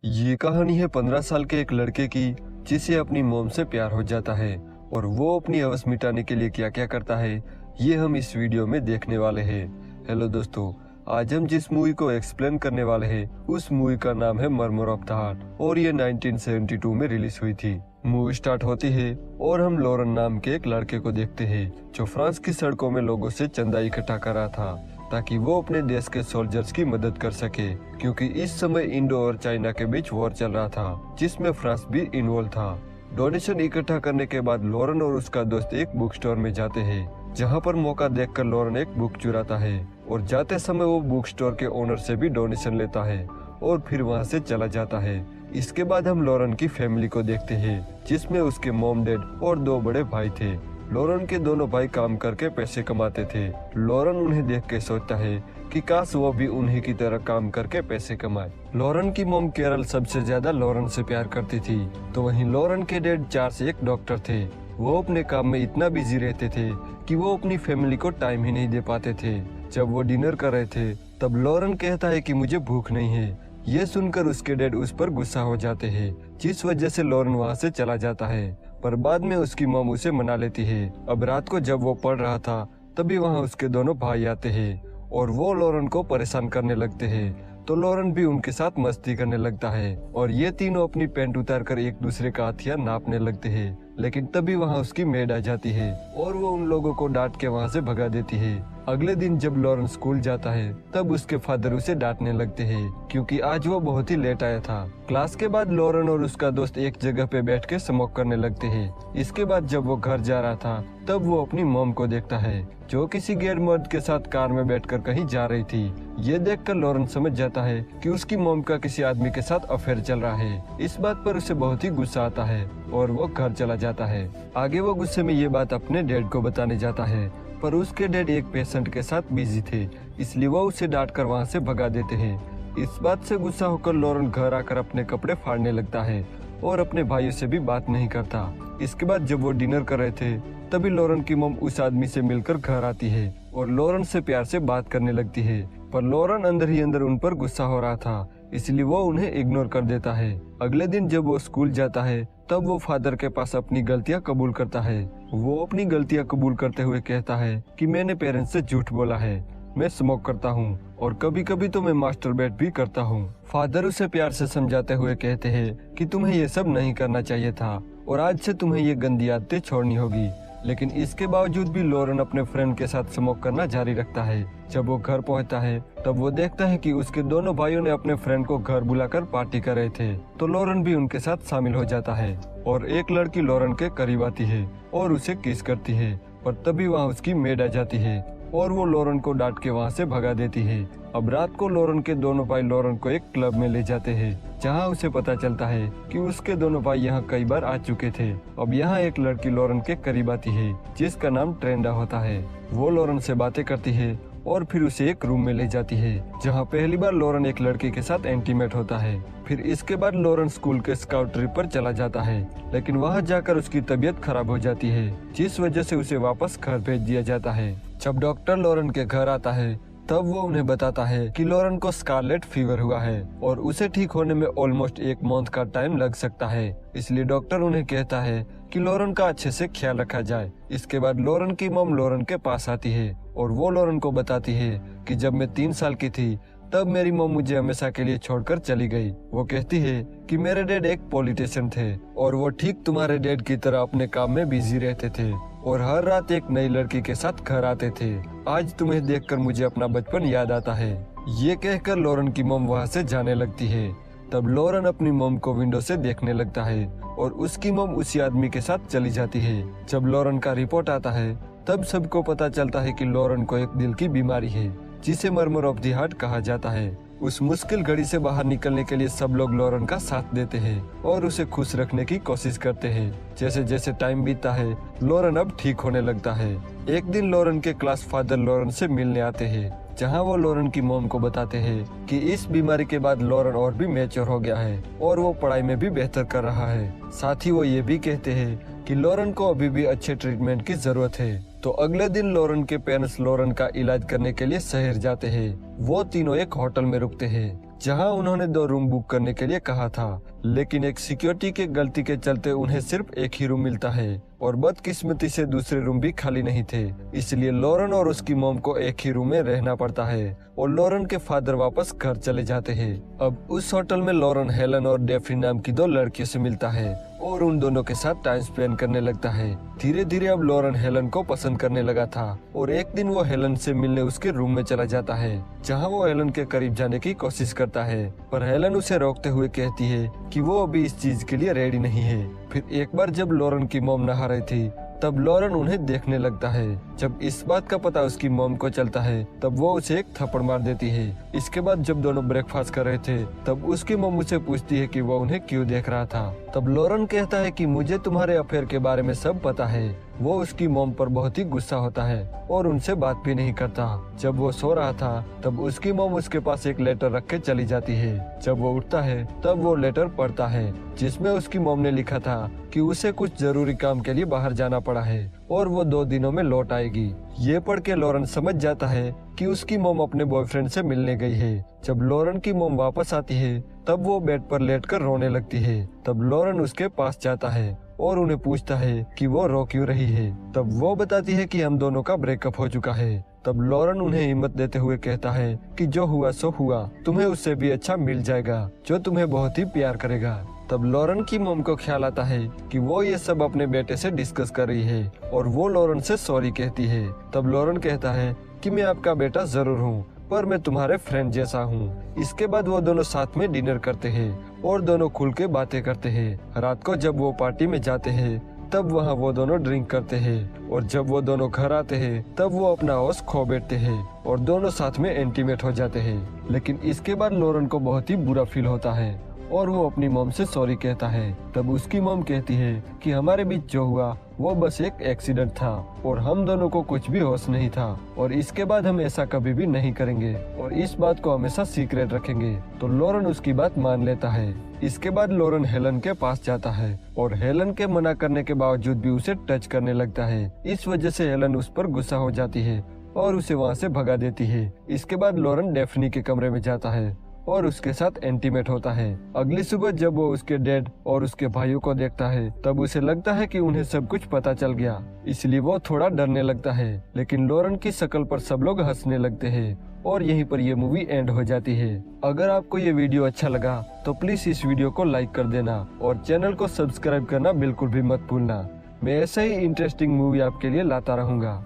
ये कहानी है 15 साल के एक लड़के की जिसे अपनी मॉम से प्यार हो जाता है और वो अपनी हवस मिटाने के लिए क्या क्या करता है ये हम इस वीडियो में देखने वाले हैं। हेलो दोस्तों, आज हम जिस मूवी को एक्सप्लेन करने वाले हैं उस मूवी का नाम है मर्मर ऑफ द हार्ट और ये 1972 में रिलीज हुई थी। मूवी स्टार्ट होती है और हम लॉरेन नाम के एक लड़के को देखते हैं जो फ्रांस की सड़कों में लोगों से चंदा इकट्ठा कर रहा था ताकि वो अपने देश के सोल्जर्स की मदद कर सके, क्योंकि इस समय इंडो और चाइना के बीच वॉर चल रहा था जिसमें फ्रांस भी इन्वॉल्व था। डोनेशन इकट्ठा करने के बाद लॉरेन और उसका दोस्त एक बुक स्टोर में जाते हैं जहां पर मौका देखकर लॉरेन एक बुक चुराता है और जाते समय वो बुक स्टोर के ओनर से भी डोनेशन लेता है और फिर वहां से चला जाता है। इसके बाद हम लॉरेन की फैमिली को देखते हैं जिसमें उसके मॉम डैड और दो बड़े भाई थे। लॉरेन के दोनों भाई काम करके पैसे कमाते थे। लॉरेन उन्हें देख के सोचता है कि काश वो भी उन्हीं की तरह काम करके पैसे कमाए। लॉरेन की मॉम कैरल सबसे ज्यादा लॉरेन से प्यार करती थी, तो वहीं लॉरेन के डैड चार्ल्स एक डॉक्टर थे। वो अपने काम में इतना बिजी रहते थे कि वो अपनी फैमिली को टाइम ही नहीं दे पाते थे। जब वो डिनर कर रहे थे तब लॉरेन कहता है कि मुझे भूख नहीं है। ये सुनकर उसके डैड उस पर गुस्सा हो जाते हैं, जिस वजह से लॉरेन वहाँ से चला जाता है, पर बाद में उसकी मॉम उसे मना लेती है। अब रात को जब वो पढ़ रहा था तभी वहाँ उसके दोनों भाई आते हैं और वो लॉरेन को परेशान करने लगते हैं, तो लॉरेन भी उनके साथ मस्ती करने लगता है और ये तीनों अपनी पैंट उतार कर एक दूसरे का हथियार नापने लगते हैं। लेकिन तभी वहाँ उसकी मेड आ जाती है और वो उन लोगों को डांट के वहाँ से भगा देती है। अगले दिन जब लॉरेन स्कूल जाता है तब उसके फादर उसे डांटने लगते हैं क्योंकि आज वो बहुत ही लेट आया था। क्लास के बाद लॉरेन और उसका दोस्त एक जगह पे बैठ के स्मोक करने लगते हैं। इसके बाद जब वो घर जा रहा था तब वो अपनी मॉम को देखता है जो किसी गैर मर्द के साथ कार में बैठकर कहीं जा रही थी। ये देखकर लॉरेन समझ जाता है कि उसकी मॉम का किसी आदमी के साथ अफेयर चल रहा है। इस बात पर उसे बहुत ही गुस्सा आता है और वो घर चला जाता है। आगे वो गुस्से में ये बात अपने डैड को बताने जाता है, पर उसके डैड एक पेशेंट के साथ बिजी थे, इसलिए वो उसे डांट कर वहाँ से भगा देते हैं। इस बात से गुस्सा होकर लॉरेन घर आकर अपने कपड़े फाड़ने लगता है और अपने भाइयों से भी बात नहीं करता। इसके बाद जब वो डिनर कर रहे थे तभी लॉरेन की मॉम उस आदमी से मिलकर घर आती है और लॉरेन से प्यार से बात करने लगती है, पर लॉरेन अंदर ही अंदर उन पर गुस्सा हो रहा था, इसलिए वो उन्हें इग्नोर कर देता है। अगले दिन जब वो स्कूल जाता है तब वो फादर के पास अपनी गलतियां कबूल करता है। वो अपनी गलतियां कबूल करते हुए कहता है कि मैंने पेरेंट्स से झूठ बोला है, मैं स्मोक करता हूँ और कभी कभी तो मैं मास्टरबेट भी करता हूँ। फादर उसे प्यार से समझाते हुए कहते हैं कि तुम्हें ये सब नहीं करना चाहिए था और आज से तुम्हें ये गंदी आदतें छोड़नी होगी। लेकिन इसके बावजूद भी लॉरेन अपने फ्रेंड के साथ स्मोक करना जारी रखता है। जब वो घर पहुंचता है तब वो देखता है कि उसके दोनों भाइयों ने अपने फ्रेंड को घर बुलाकर पार्टी कर रहे थे, तो लॉरेन भी उनके साथ शामिल हो जाता है और एक लड़की लॉरेन के करीब आती है और उसे किस करती है, पर तभी वहाँ उसकी मेड आ जाती है और वो लॉरेन को डांट के वहाँ से भगा देती है। अब रात को लॉरेन के दोनों भाई लॉरेन को एक क्लब में ले जाते हैं जहाँ उसे पता चलता है कि उसके दोनों भाई यहाँ कई बार आ चुके थे। अब यहाँ एक लड़की लॉरेन के करीब आती है जिसका नाम ट्रेंडा होता है। वो लॉरेन से बातें करती है और फिर उसे एक रूम में ले जाती है जहाँ पहली बार लॉरेन एक लड़की के साथ इंटीमेट होता है। फिर इसके बाद लॉरेन स्कूल के स्काउट ट्रिप पर चला जाता है, लेकिन वहाँ जाकर उसकी तबीयत खराब हो जाती है जिस वजह से उसे वापस घर भेज दिया जाता है। जब डॉक्टर लॉरेन के घर आता है तब वो उन्हें बताता है कि लॉरेन को स्कारलेट फीवर हुआ है और उसे ठीक होने में ऑलमोस्ट एक मंथ का टाइम लग सकता है, इसलिए डॉक्टर उन्हें कहता है कि लॉरेन का अच्छे से ख्याल रखा जाए। इसके बाद लॉरेन की मॉम लॉरेन के पास आती है और वो लॉरेन को बताती है कि जब मैं 3 साल की थी तब मेरी मॉम मुझे हमेशा के लिए छोड़कर चली गई। वो कहती है कि मेरे डैड एक पॉलिटिशियन थे और वो ठीक तुम्हारे डैड की तरह अपने काम में बिजी रहते थे और हर रात एक नई लड़की के साथ घर आते थे। आज तुम्हें देखकर मुझे अपना बचपन याद आता है। ये कहकर लॉरेन की मॉम वहाँ से जाने लगती है। तब लॉरेन अपनी मॉम को विंडो से देखने लगता है और उसकी मॉम उसी आदमी के साथ चली जाती है। जब लॉरेन का रिपोर्ट आता है तब सबको पता चलता है कि लॉरेन को एक दिल की बीमारी है जिसे मर्मर ऑफ द हार्ट कहा जाता है। उस मुश्किल घड़ी से बाहर निकलने के लिए सब लोग लॉरेन का साथ देते हैं और उसे खुश रखने की कोशिश करते हैं। जैसे जैसे टाइम बीतता है लॉरेन अब ठीक होने लगता है। एक दिन लॉरेन के क्लास फादर लॉरेन से मिलने आते हैं जहां वो लॉरेन की मॉम को बताते हैं कि इस बीमारी के बाद लॉरेन और भी मैच्योर हो गया है और वो पढ़ाई में भी बेहतर कर रहा है। साथ ही वो ये भी कहते हैं कि लॉरेन को अभी भी अच्छे ट्रीटमेंट की जरूरत है। तो अगले दिन लॉरेन के पेरेंट्स लॉरेन का इलाज करने के लिए शहर जाते हैं। वो तीनों एक होटल में रुकते हैं जहां उन्होंने 2 रूम बुक करने के लिए कहा था, लेकिन एक सिक्योरिटी के गलती के चलते उन्हें सिर्फ एक ही रूम मिलता है और बदकिस्मती से दूसरे रूम भी खाली नहीं थे। इसलिए लॉरेन और उसकी मॉम को एक ही रूम में रहना पड़ता है और लॉरेन के फादर वापस घर चले जाते हैं। अब उस होटल में लॉरेन हेलन और डेफ्नी नाम की 2 लड़कियों से मिलता है और उन दोनों के साथ टाइम स्पेंड करने लगता है। धीरे धीरे अब लॉरेन हेलन को पसंद करने लगा था और एक दिन वो हेलन से मिलने उसके रूम में चला जाता है, जहां वो हेलन के करीब जाने की कोशिश करता है, पर हेलन उसे रोकते हुए कहती है कि वो अभी इस चीज के लिए रेडी नहीं है। फिर एक बार जब लॉरेन की मॉम नहा रही थी, तब लॉरेन उन्हें देखने लगता है। जब इस बात का पता उसकी मॉम को चलता है, तब वो उसे एक थप्पड़ मार देती है। इसके बाद जब दोनों ब्रेकफास्ट कर रहे थे, तब उसकी मॉम उसे पूछती है कि वो उन्हें क्यों देख रहा था। तब लॉरेन कहता है कि मुझे तुम्हारे अफेयर के बारे में सब पता है। वो उसकी मॉम पर बहुत ही गुस्सा होता है और उनसे बात भी नहीं करता। जब वो सो रहा था, तब उसकी मॉम उसके पास एक लेटर रख के चली जाती है। जब वो उठता है, तब वो लेटर पढ़ता है, जिसमें उसकी मॉम ने लिखा था कि उसे कुछ जरूरी काम के लिए बाहर जाना पड़ा है और वो 2 दिनों में लौट आएगी। ये पढ़ के लॉरेन समझ जाता है कि उसकी मॉम अपने बॉयफ्रेंड से मिलने गई है। जब लॉरेन की मॉम वापस आती है, तब वो बेड पर लेटकर रोने लगती है। तब लॉरेन उसके पास जाता है और उन्हें पूछता है कि वो रो क्यों रही है। तब वो बताती है कि हम दोनों का ब्रेकअप हो चुका है। तब लॉरेन उन्हें हिम्मत देते हुए कहता है कि जो हुआ सो हुआ, तुम्हें उससे भी अच्छा मिल जाएगा जो तुम्हें बहुत ही प्यार करेगा। तब लॉरेन की मॉम को ख्याल आता है कि वो ये सब अपने बेटे से डिस्कस कर रही है और वो लॉरेन से सॉरी कहती है। तब लॉरेन कहता है कि मैं आपका बेटा जरूर हूँ, पर मैं तुम्हारे फ्रेंड जैसा हूँ। इसके बाद वो दोनों साथ में डिनर करते हैं और दोनों खुल के बातें करते हैं। रात को जब वो पार्टी में जाते हैं, तब वहाँ वो दोनों ड्रिंक करते हैं और जब वो दोनों घर आते हैं, तब वो अपना होश खो बैठते हैं और दोनों साथ में इंटीमेट हो जाते हैं। लेकिन इसके बाद लॉरेन को बहुत ही बुरा फील होता है और वो अपनी मॉम से सॉरी कहता है। तब उसकी मॉम कहती है कि हमारे बीच जो हुआ वो बस एक एक्सीडेंट था और हम दोनों को कुछ भी होश नहीं था और इसके बाद हम ऐसा कभी भी नहीं करेंगे और इस बात को हमेशा सीक्रेट रखेंगे। तो लॉरेन उसकी बात मान लेता है। इसके बाद लॉरेन हेलन के पास जाता है और हेलन के मना करने के बावजूद भी उसे टच करने लगता है। इस वजह से हेलन उस पर गुस्सा हो जाती है और उसे वहाँ से भगा देती है। इसके बाद लॉरेन डेफ्नी के कमरे में जाता है और उसके साथ इंटीमेट होता है। अगली सुबह जब वो उसके डैड और उसके भाइयों को देखता है, तब उसे लगता है कि उन्हें सब कुछ पता चल गया, इसलिए वो थोड़ा डरने लगता है। लेकिन लॉरेन की शक्ल पर सब लोग हंसने लगते हैं और यहीं पर ये मूवी एंड हो जाती है। अगर आपको ये वीडियो अच्छा लगा तो प्लीज इस वीडियो को लाइक कर देना और चैनल को सब्सक्राइब करना बिल्कुल भी मत भूलना। मैं ऐसे ही इंटरेस्टिंग मूवी आपके लिए लाता रहूंगा।